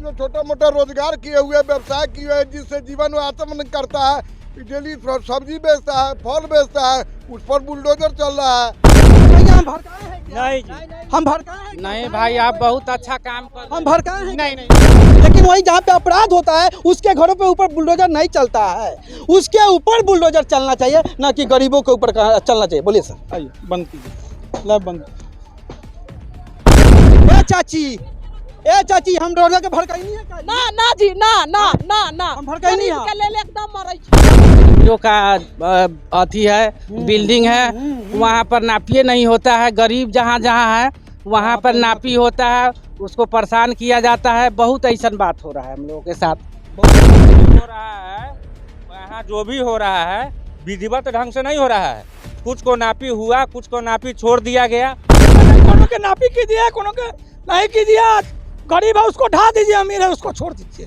जो छोटा मोटा रोजगार किए हुए, व्यवसाय किए हुए, जिससे जीवन यापन करता है, डेली सब्जी बेचता है, फल बेचता है, उस पर बुलडोजर चल रहा है। हम भड़काए हैं क्या? नहीं जी, हम भड़काए हैं? नहीं भाई, आप बहुत अच्छा काम कर रहे हम हैं। भड़काए हैं? नहीं, लेकिन वही जहाँ पे अपराध होता है उसके घरों पे ऊपर बुलडोजर नहीं चलता है, उसके ऊपर बुलडोजर चलना चाहिए, ना कि गरीबों के ऊपर चलना चाहिए। बोलिए सर। आइए बंद कीजिए, लाइव बंद। ए चाची हम रोजा के भड़काई नहीं है का? ना ना जी, ना ना ना ना हम भड़काई नहीं है। के लेल एकदम मरै छै। जो का अथी है, बिल्डिंग है, वहाँ पर नापिए नहीं होता है। गरीब जहाँ जहाँ है वहाँ पर नापी होता है, उसको परेशान किया जाता है। बहुत ऐसा बात हो रहा है हम लोगों के साथ। हो रहा है यहाँ जो भी हो रहा है विधिवत ढंग से नहीं हो रहा है। कुछ को नापी हुआ, कुछ को नापी छोड़ दिया गया। कोनो के नापी की दिया, कोनो के नहीं की दिया। गरीब है उसको ढा दीजिए, अमीर है उसको छोड़ दीजिए।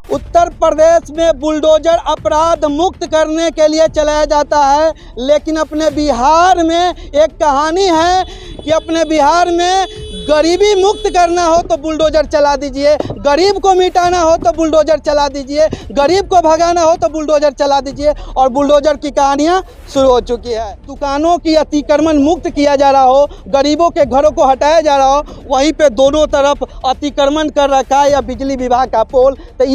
उत्तर प्रदेश में बुलडोजर अपराध मुक्त करने के लिए चलाया जाता है, लेकिन अपने बिहार में एक कहानी है कि अपने बिहार में गरीबी मुक्त करना हो तो बुलडोजर चला दीजिए, गरीब को मिटाना हो तो बुलडोजर चला दीजिए, गरीब को भगाना हो तो बुलडोजर चला दीजिए। और बुलडोजर की कहानियाँ शुरू हो चुकी है। दुकानों की अतिक्रमण मुक्त किया जा रहा हो, गरीबों के घरों को हटाया जा रहा हो, वहीं पे दोनों तरफ अतिक्रमण कर रखा है या बिजली विभाग का पोल। तो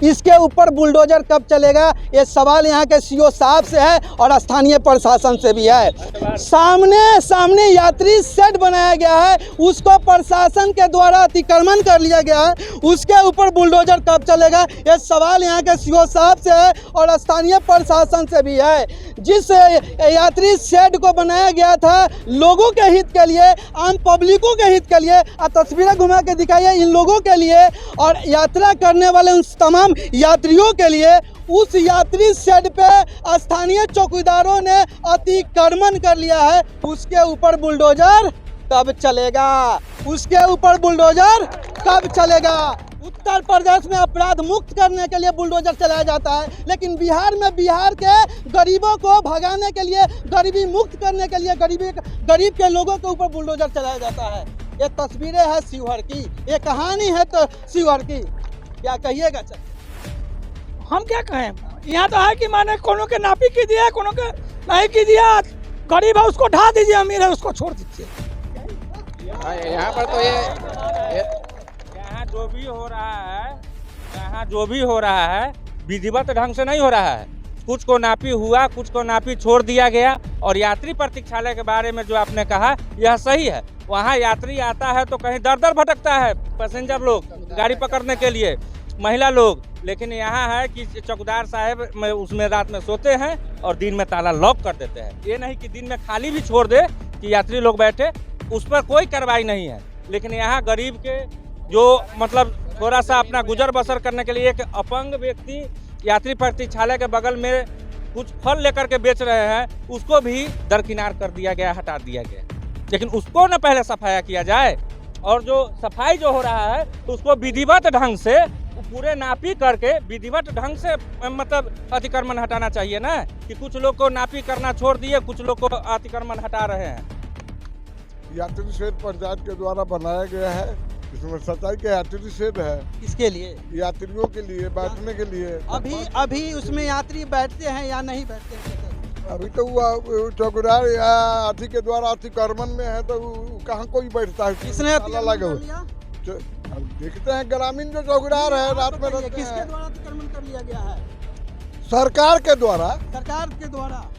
इसके ऊपर बुलडोजर कब चलेगा, ये सवाल यहाँ के सीओ साहब से है और स्थानीय प्रशासन से भी है। सामने यात्री शेड बनाया गया है, उसको प्रशासन के द्वारा अतिक्रमण कर लिया गया है, उसके ऊपर बुलडोजर कब चलेगा, ये सवाल यहाँ के सीओ साहब से है और स्थानीय प्रशासन से भी है। जिस यात्री शेड को बनाया गया था लोगों के हित के लिए, आम पब्लिकों के हित के लिए, तस्वीरें घुमा के दिखाइए इन लोगों के लिए और यात्रा करने वाले उन तमाम यात्रियों के लिए, उस यात्री शेड पे स्थानीय चौकीदारों ने अतिक्रमण कर लिया है। उसके ऊपर बुलडोजर कब चलेगा, उसके ऊपर बुलडोजर कब चलेगा। उत्तर प्रदेश में अपराध मुक्त करने के लिए बुलडोजर चलाया जाता है, लेकिन बिहार में बिहार के गरीबों को भगाने के लिए, गरीबी मुक्त करने के लिए गरीब के लोगों के ऊपर बुलडोजर चलाया जाता है। ये तस्वीरें हैं शिवहर की, ये कहानी है तो शिवहर की। क्या कहिएगा सर? हम क्या कहें, यहाँ तो है कि माने कोनो के नापी की दिया, कोनो के नहीं की दिया। गरीब है उसको ढा दीजिए, अमीर है उसको छोड़ दीजिए। यहाँ पर तो यहाँ जो भी हो रहा है, यहाँ जो भी हो रहा है विधिवत ढंग से नहीं हो रहा है। कुछ को नापी हुआ, कुछ को नापी छोड़ दिया गया। और यात्री प्रतीक्षालय के बारे में जो आपने कहा यह सही है। वहाँ यात्री आता है तो कहीं दर दर भटकता है, पैसेंजर लोग गाड़ी पकड़ने के लिए, महिला लोग। लेकिन यहाँ है कि चौकीदार साहब उसमें रात में सोते हैं और दिन में ताला लॉक कर देते हैं। ये नहीं कि दिन में खाली भी छोड़ दे कि यात्री लोग बैठे, उस पर कोई कार्रवाई नहीं है। लेकिन यहाँ गरीब के जो मतलब थोड़ा सा अपना गुजर बसर करने के लिए एक अपंग व्यक्ति यात्री प्रतीक्षालय के बगल में कुछ फल लेकर के बेच रहे हैं, उसको भी दरकिनार कर दिया गया, हटा दिया गया। लेकिन उसको न पहले सफाया किया जाए, और जो सफाई जो हो रहा है तो उसको विधिवत ढंग से पूरे नापी करके विधिवत ढंग से मतलब अतिक्रमण हटाना चाहिए ना, कि कुछ लोग को नापी करना छोड़ दिए, कुछ लोग को अतिक्रमण हटा रहे हैं। यात्री शेड पंचायत के द्वारा बनाया गया है, इसमें 27 के यात्री शेड है। किसके लिए? यात्रियों के लिए, बैठने के लिए। अभी उसमें यात्री बैठते हैं या नहीं बैठते हैं? अभी तो वो चौकीदार या अथी के द्वारा अतिक्रमण में है, तो कहाँ कोई बैठता है। किसने लगे हुए देखते हैं ग्रामीण जो चौकीदार है रात में रहते हैं। किसके द्वारा अतिक्रमण कर लिया गया है? सरकार के द्वारा। सरकार के द्वारा?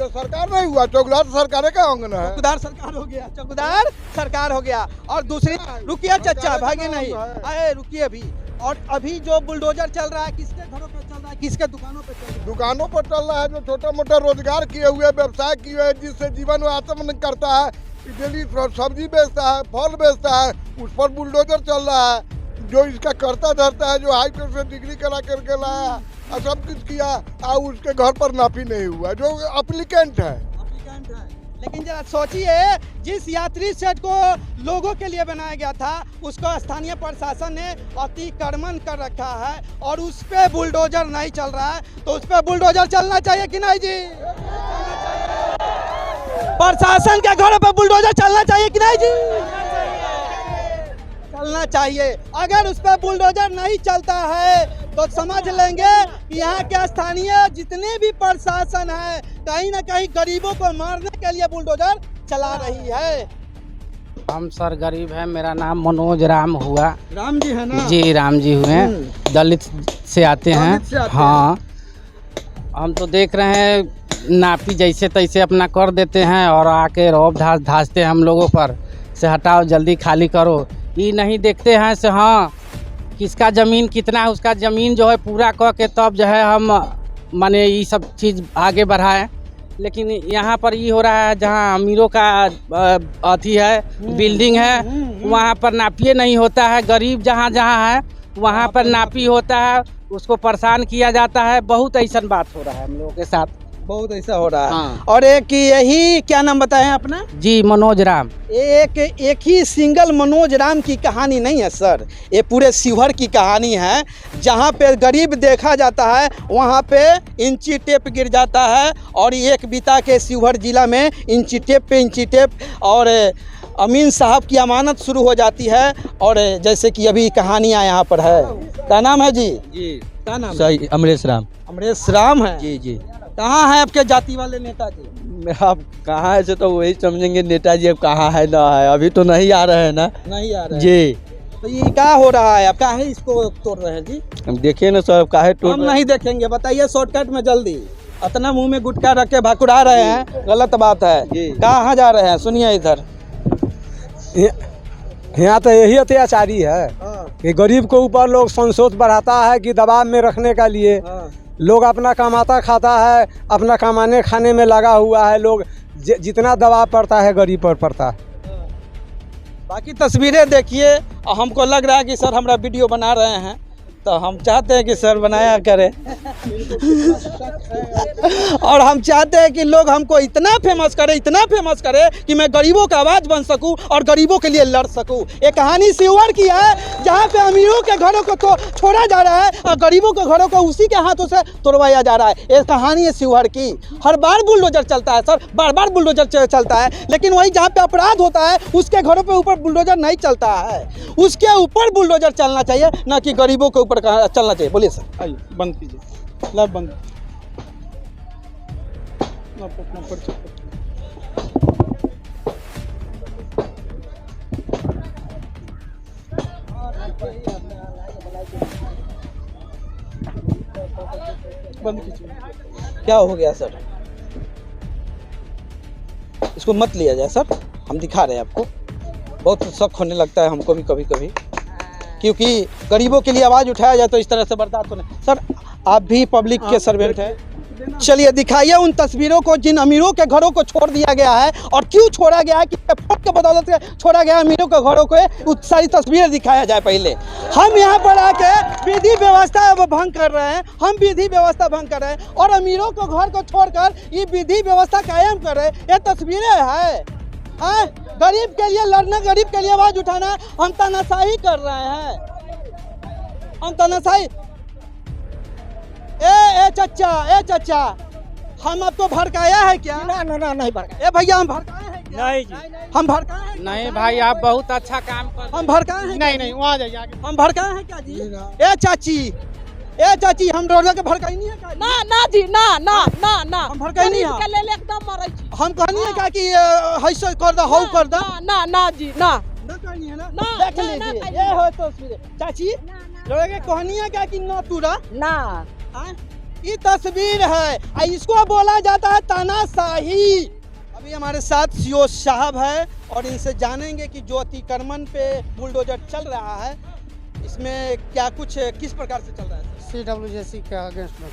सरकार नहीं हुआ, चौकीदार तो सरकार का अंग है। चौकीदार सरकार हो गया, चौकीदार सरकार हो गया। और दूसरी, रुकिए चचा, भागे नहीं, अरे रुकिए अभी। और अभी जो बुलडोजर चल रहा है किसके घरों पे चल रहा है, किसके दुकानों पे चल रहा है? दुकानों पर चल रहा है, जो छोटा मोटा रोजगार किए हुए, व्यवसाय किए हुए, जिससे जीवन यापन करता है, डेली सब्जी बेचता है, फल बेचता है, उस पर बुलडोजर चल रहा है। जो इसका करता धरता है, जो हाई कोर्ट से डिग्री करा करके लाया और सब कुछ किया, और उसके घर पर नापी नहीं हुआ, जो एप्लीकेंट है। लेकिन जरा सोचिए, जिस यात्री शेड को लोगों के लिए बनाया गया था उसको स्थानीय प्रशासन ने अतिक्रमण कर रखा है और उस पे बुलडोजर नहीं चल रहा है, तो उस पे बुलडोजर चलना चाहिए कि नहीं जी? प्रशासन के घरों पे बुलडोजर चलना चाहिए कि नहीं जी? चलना चाहिए। अगर उस पर बुलडोजर नहीं चलता है तो समझ लेंगे कि यहाँ के स्थानीय जितने भी प्रशासन है कहीं ना कहीं गरीबों को मारने के लिए बुलडोजर चला रही है। हम सर गरीब हैं, मेरा नाम मनोज राम हुआ। राम जी है ना? जी राम जी हुए, दलित से आते हैं। दलित से आते हाँ, हम तो देख रहे हैं नापी जैसे तैसे अपना कर देते हैं और आके रौब धासते हैं हम लोगों पर से हटाओ जल्दी खाली करो। ये नहीं देखते हैं से हाँ किसका ज़मीन कितना है, उसका ज़मीन जो है पूरा कह के तब जो है हम माने ये सब चीज़ आगे बढ़ाएं। लेकिन यहाँ पर ये हो रहा है जहाँ अमीरों का अथी है बिल्डिंग है वहाँ पर नापिए नहीं होता है। गरीब जहाँ जहाँ है वहाँ पर नापी होता है, उसको परेशान किया जाता है। बहुत ऐसा बात हो रहा है हम लोगों के साथ, बहुत ऐसा हो रहा है। हाँ। और एक यही क्या नाम बताएं अपना? जी मनोज राम। एक ही सिंगल मनोज राम की कहानी नहीं है सर, ये पूरे शिवहर की कहानी है। जहाँ पे गरीब देखा जाता है वहाँ पे इंची टेप गिर जाता है और एक बीता के शिवहर जिला में इंची टेप पे इंची टेप और अमीन साहब की अमानत शुरू हो जाती है। और जैसे कि अभी कहानियाँ यहाँ पर है। क्या नाम है जी? जी क्या नाम है? सही अमरेश राम। अमरेश राम है जी जी। कहाँ है आपके जाति वाले नेताजी? आप कहाँ है तो वही समझेंगे नेताजी अब कहाँ है ना है, अभी तो नहीं आ रहे हैं ना। नहीं आ रहे जी। तो ये क्या हो रहा है? अब काहे इसको तोड़ रहे हैं जी? हम देखिए ना सर काहे हम नहीं देखेंगे, बताइए शॉर्टकट में जल्दी। अपना मुंह में गुटखा रख के भाकुड़ा रहे हैं, गलत बात है। जी। कहाँ जा रहे हैं? सुनिए इधर। यहाँ तो यही अत्याचारी है कि गरीब के ऊपर लोग संसोच बढ़ाता है कि दबाव में रखने का लिए लोग अपना कमाता खाता है, अपना कमाने खाने में लगा हुआ है। लोग जितना दबाव पड़ता है गरीब पर पड़ता है। बाकी तस्वीरें देखिए। हमको लग रहा है कि सर हमारा वीडियो बना रहे हैं तो हम चाहते हैं कि सर बनाया करें और हम चाहते हैं कि लोग हमको इतना फेमस करे कि मैं गरीबों का आवाज़ बन सकूं और गरीबों के लिए लड़ सकूं। ये कहानी शिवहर की है जहां पे अमीरों के घरों को तो छोड़ा जा रहा है और गरीबों के घरों को उसी के हाथों से तोड़वाया जा रहा है। ये कहानी है शिवहर की। हर बार बुलडोजर चलता है सर, बार बुलडोजर चलता है, लेकिन वही जहाँ पे अपराध होता है उसके घरों पे ऊपर बुलडोजर नहीं चलता है। उसके ऊपर बुलडोजर चलना चाहिए, ना कि गरीबों के ऊपर चलना चाहिए। बोलिए सर। आइए बंद कीजिए, लाइव बंद। अपना पर्चा बंद कीजिए। क्या हो गया सर? इसको मत लिया जाए सर, हम दिखा रहे हैं आपको। बहुत शक होने लगता है हमको भी कभी कभी, क्योंकि गरीबों के लिए आवाज़ उठाया जाए तो इस तरह से बर्दाश्त होने। सर आप भी पब्लिक के सर्वेंट हैं, चलिए दिखाइए उन तस्वीरों को जिन अमीरों के घरों को छोड़ दिया गया है और क्यों छोड़ा गया है, किस वोट के बदौलत से छोड़ा गया अमीरों के घरों को। सारी तस्वीरें दिखाया जाए पहले। हम यहाँ पर आके विधि व्यवस्था भंग कर रहे हैं, हम विधि व्यवस्था भंग कर रहे हैं और अमीरों को घर को छोड़कर ये विधि व्यवस्था कायम कर रहे हैं। ये तस्वीरें हैं। गरीब के लिए लड़ना, गरीब के लिए आवाज उठाना, हम तानाशाही कर रहे हैं। हम तानाशाही। ए चचा, हम आपको भड़काया है क्या? ना नहीं भड़का। ए भैया हम भड़काए हैं क्या? नहीं जी, हम भड़काए हैं? नहीं भाई आप बहुत अच्छा काम कर। हम भड़काए हैं? नहीं वहाँ जाइए आगे। हम भड़काए हैं क्या जी? ए चाची हम रोड के भड़काई नहीं है क्या? ना जी, ना हम भड़काई नहीं है। के लेल एकदम मरै छी। हम कहनी है क्या कि हैसो कर दो, हौ कर दो? ना जी, ना कहनी है ना? ना, देख ना, लीजिए ना, ये हो तस्वीरें। चाची लोग के कहनी है क्या कि न तुरा? ना। ये तस्वीर है, इसको बोला जाता है तानाशाही। अभी हमारे साथ सीओ साहब है और इनसे जानेंगे कि जो अतिक्रमण पे बुलडोजर चल रहा है इसमें क्या कुछ किस प्रकार से चल रहा है। CWJC के अगेंस्ट में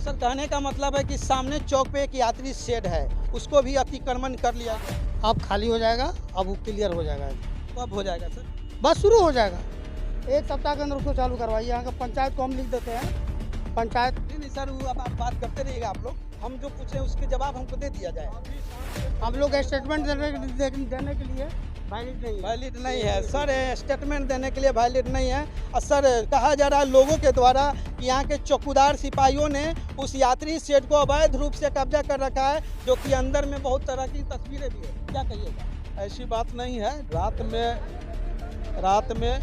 सर कहने का मतलब है कि सामने चौक पे एक यात्री शेड है, उसको भी अतिक्रमण कर लिया गया। अब खाली हो जाएगा, अब वो क्लियर हो जाएगा। कब हो जाएगा सर? बस शुरू हो जाएगा, एक सप्ताह के अंदर उसको चालू करवाइए। यहाँ का पंचायत को हम लिख देते हैं। पंचायत नहीं सर, वो अब आप बात करते रहिएगा आप लोग, हम जो पूछे उसके जवाब हमको दे दिया जाए। हम लोग स्टेटमेंट देने के लिए वैलिड नहीं है सर, स्टेटमेंट देने के लिए वैलिड नहीं है। और सर कहा जा रहा है लोगों के द्वारा कि यहाँ के चौकीदार सिपाहियों ने उस यात्री शेड को अवैध रूप से कब्जा कर रखा है, जो कि अंदर में बहुत तरह की तस्वीरें भी है। क्या कहिएगा? ऐसी बात नहीं है। रात में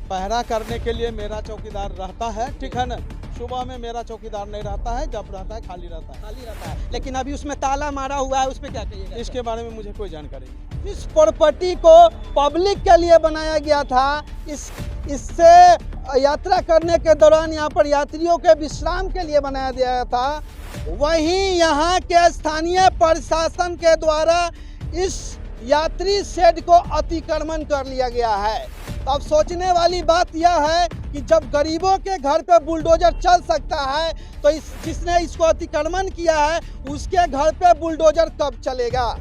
पहरा करने के लिए मेरा चौकीदार रहता है, ठीक है ना। सुबह में मेरा चौकीदार नहीं रहता है, जब रहता है खाली रहता है। लेकिन अभी उसमें ताला मारा हुआ है, उस पर क्या कहिएगा? इसके बारे में मुझे कोई जानकारी नहीं। इस प्रॉपर्टी को पब्लिक के लिए बनाया गया था। इससे यात्रा करने के दौरान यहाँ पर यात्रियों के विश्राम के लिए बनाया गया था। वहीं यहाँ के स्थानीय प्रशासन के द्वारा इस यात्री शेड को अतिक्रमण कर लिया गया है। तो अब सोचने वाली बात यह है कि जब गरीबों के घर पे बुलडोजर चल सकता है, तो जिसने इसको अतिक्रमण किया है उसके घर पे बुलडोजर कब चलेगा?